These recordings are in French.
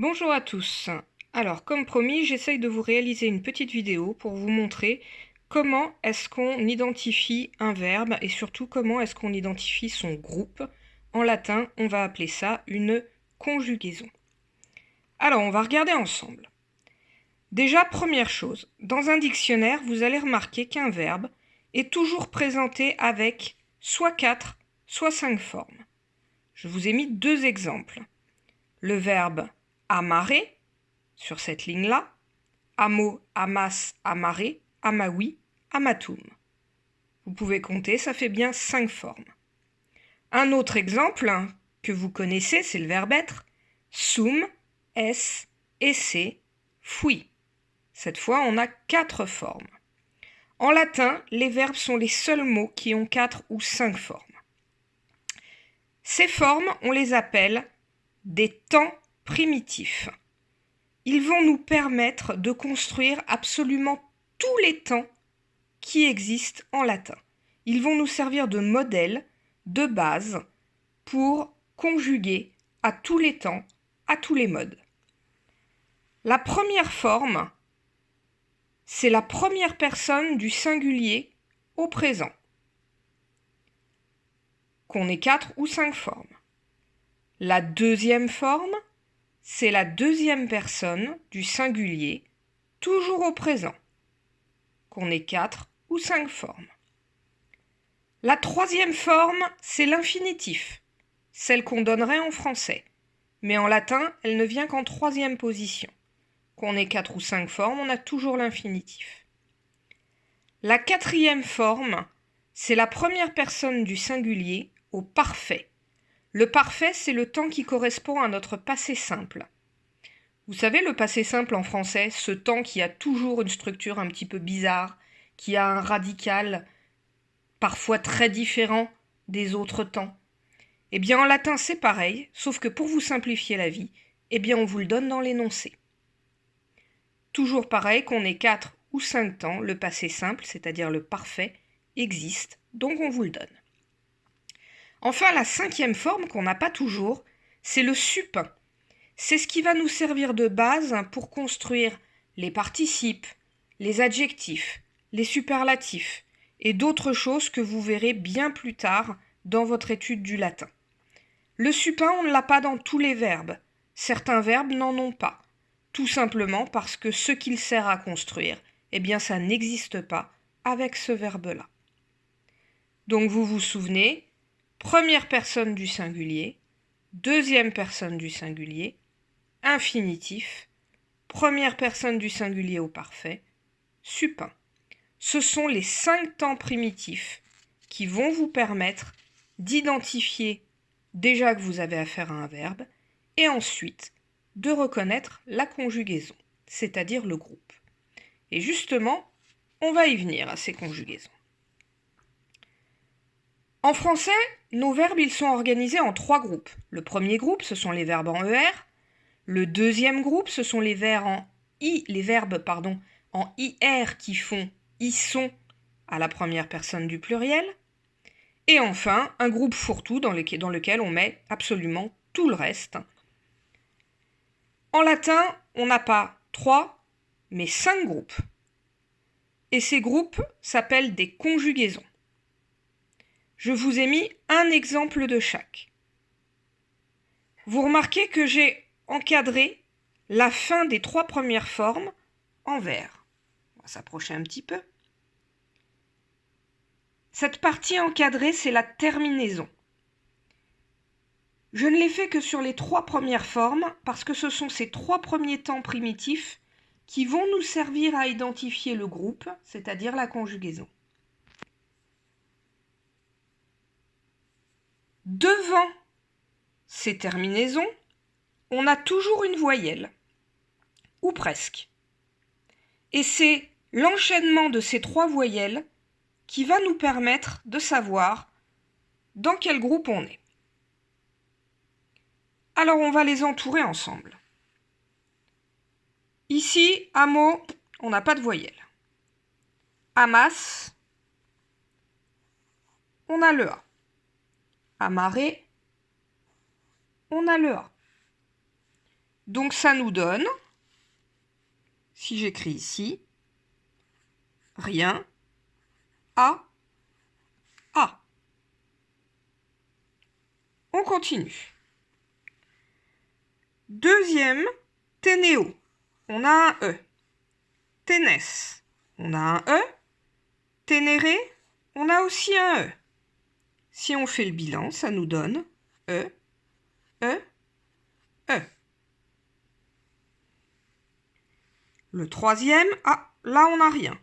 Bonjour à tous. Alors, comme promis, j'essaye de vous réaliser une petite vidéo pour vous montrer comment est-ce qu'on identifie un verbe et surtout comment est-ce qu'on identifie son groupe. En latin, on va appeler ça une conjugaison. Alors, on va regarder ensemble. Déjà, première chose, dans un dictionnaire, vous allez remarquer qu'un verbe est toujours présenté avec soit 4, soit 5 formes. Je vous ai mis deux exemples. Le verbe amarrer, sur cette ligne-là, amo, amas, amarré, amaoui, amatum. Vous pouvez compter, ça fait bien 5 formes. Un autre exemple que vous connaissez, c'est le verbe être. Sum, es, esse, fui. Cette fois, on a 4 formes. En latin, les verbes sont les seuls mots qui ont 4 ou 5 formes. Ces formes, on les appelle des temps primitifs. Ils vont nous permettre de construire absolument tous les temps qui existent en latin. Ils vont nous servir de modèle, de base, pour conjuguer à tous les temps, à tous les modes. La première forme, c'est la première personne du singulier au présent, qu'on ait 4 ou 5 formes. La deuxième forme, c'est la deuxième personne du singulier, toujours au présent, qu'on ait 4 ou 5 formes. La troisième forme, c'est l'infinitif, celle qu'on donnerait en français. Mais en latin, elle ne vient qu'en troisième position. Qu'on ait 4 ou 5 formes, on a toujours l'infinitif. La quatrième forme, c'est la première personne du singulier au parfait. Le parfait, c'est le temps qui correspond à notre passé simple. Vous savez, le passé simple en français, ce temps qui a toujours une structure un petit peu bizarre, qui a un radical parfois très différent des autres temps. Eh bien, en latin, c'est pareil, sauf que pour vous simplifier la vie, eh bien, on vous le donne dans l'énoncé. Toujours pareil, qu'on ait 4 ou 5 temps, le passé simple, c'est-à-dire le parfait, existe, donc on vous le donne. Enfin, la cinquième forme qu'on n'a pas toujours, c'est le supin. C'est ce qui va nous servir de base pour construire les participes, les adjectifs, les superlatifs et d'autres choses que vous verrez bien plus tard dans votre étude du latin. Le supin, on ne l'a pas dans tous les verbes. Certains verbes n'en ont pas, tout simplement parce que ce qu'il sert à construire, eh bien ça n'existe pas avec ce verbe-là. Donc vous vous souvenez, première personne du singulier, deuxième personne du singulier, infinitif, première personne du singulier au parfait, supin. Ce sont les 5 temps primitifs qui vont vous permettre d'identifier déjà que vous avez affaire à un verbe et ensuite de reconnaître la conjugaison, c'est-à-dire le groupe. Et justement, on va y venir à ces conjugaisons. En français, nos verbes ils sont organisés en 3 groupes. Le premier groupe, ce sont les verbes en ER. Le deuxième groupe, ce sont les verbes en IR qui font ils sont à la première personne du pluriel. Et enfin, un groupe fourre-tout dans lequel on met absolument tout le reste. En latin, on n'a pas 3, mais 5 groupes. Et ces groupes s'appellent des conjugaisons. Je vous ai mis un exemple de chaque. Vous remarquez que j'ai encadré la fin des 3 premières formes en vert. On va s'approcher un petit peu. Cette partie encadrée, c'est la terminaison. Je ne l'ai fait que sur les 3 premières formes parce que ce sont ces 3 premiers temps primitifs qui vont nous servir à identifier le groupe, c'est-à-dire la conjugaison. Devant ces terminaisons, on a toujours une voyelle, ou presque. Et c'est l'enchaînement de ces 3 voyelles qui va nous permettre de savoir dans quel groupe on est. Alors on va les entourer ensemble. Ici, amo, on n'a pas de voyelle. Amas, on a le A. Amarré, on a le A. Donc ça nous donne, si j'écris ici, rien, A. On continue. Deuxième, ténéo, on a un E. Ténès, on a un E. Ténéré, on a aussi un E. Si on fait le bilan, ça nous donne E, E, E. Le troisième, là on n'a rien.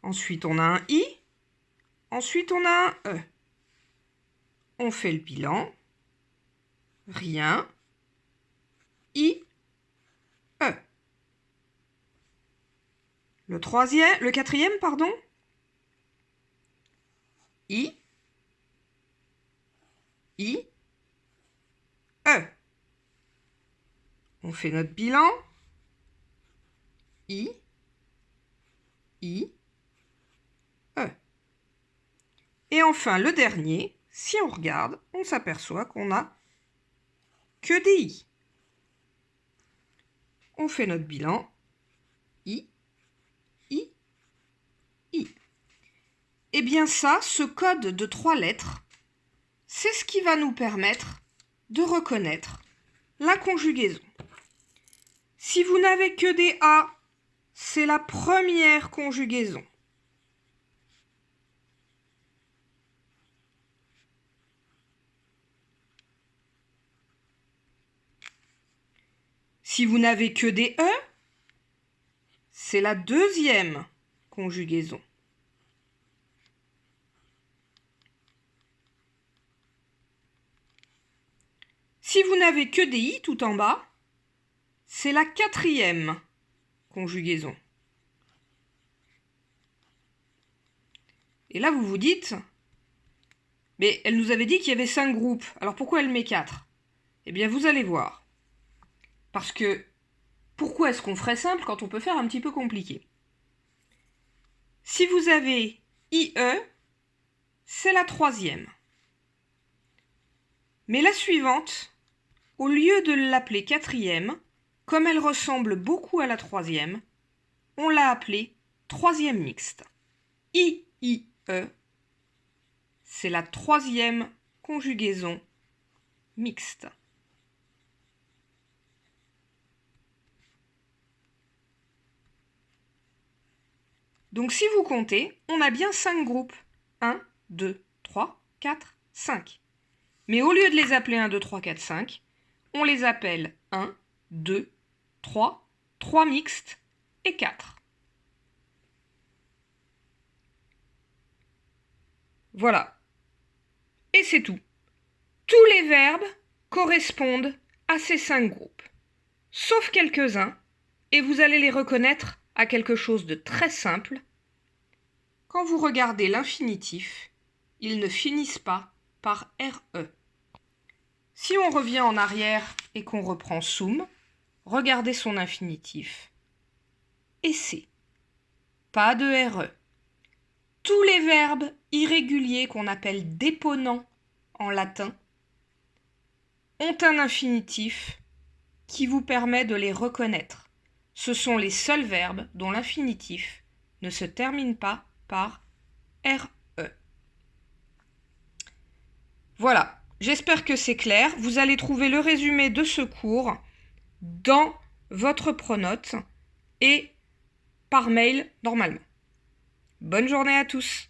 Ensuite on a un I. Ensuite on a un E. On fait le bilan. Rien. I, E. Le quatrième, pardon. I, E. On fait notre bilan. I, E. Et enfin, le dernier, si on regarde, on s'aperçoit qu'on n'a que des I. On fait notre bilan. I. Eh bien ça, ce code de 3 lettres, c'est ce qui va nous permettre de reconnaître la conjugaison. Si vous n'avez que des A, c'est la première conjugaison. Si vous n'avez que des E, c'est la deuxième conjugaison. Si vous n'avez que des I tout en bas, c'est la quatrième conjugaison. Et là, vous vous dites, mais elle nous avait dit qu'il y avait 5 groupes, alors pourquoi elle met 4 ? Eh bien, vous allez voir. Parce que, pourquoi est-ce qu'on ferait simple quand on peut faire un petit peu compliqué ? Si vous avez IE, c'est la troisième. Mais la suivante, au lieu de l'appeler quatrième, comme elle ressemble beaucoup à la troisième, on l'a appelée troisième mixte. IE, c'est la troisième conjugaison mixte. Donc si vous comptez, on a bien 5 groupes. 1, 2, 3, 4, 5. Mais au lieu de les appeler 1, 2, 3, 4, 5, on les appelle 1, 2, 3, 3 mixtes et 4. Voilà. Et c'est tout. Tous les verbes correspondent à ces 5 groupes. Sauf quelques-uns, et vous allez les reconnaître à quelque chose de très simple. Quand vous regardez l'infinitif, ils ne finissent pas par RE. Si on revient en arrière et qu'on reprend soum, regardez son infinitif. Et c'est pas de RE. Tous les verbes irréguliers qu'on appelle déponents en latin ont un infinitif qui vous permet de les reconnaître. Ce sont les seuls verbes dont l'infinitif ne se termine pas par RE. Voilà, j'espère que c'est clair. Vous allez trouver le résumé de ce cours dans votre pronote et par mail normalement. Bonne journée à tous!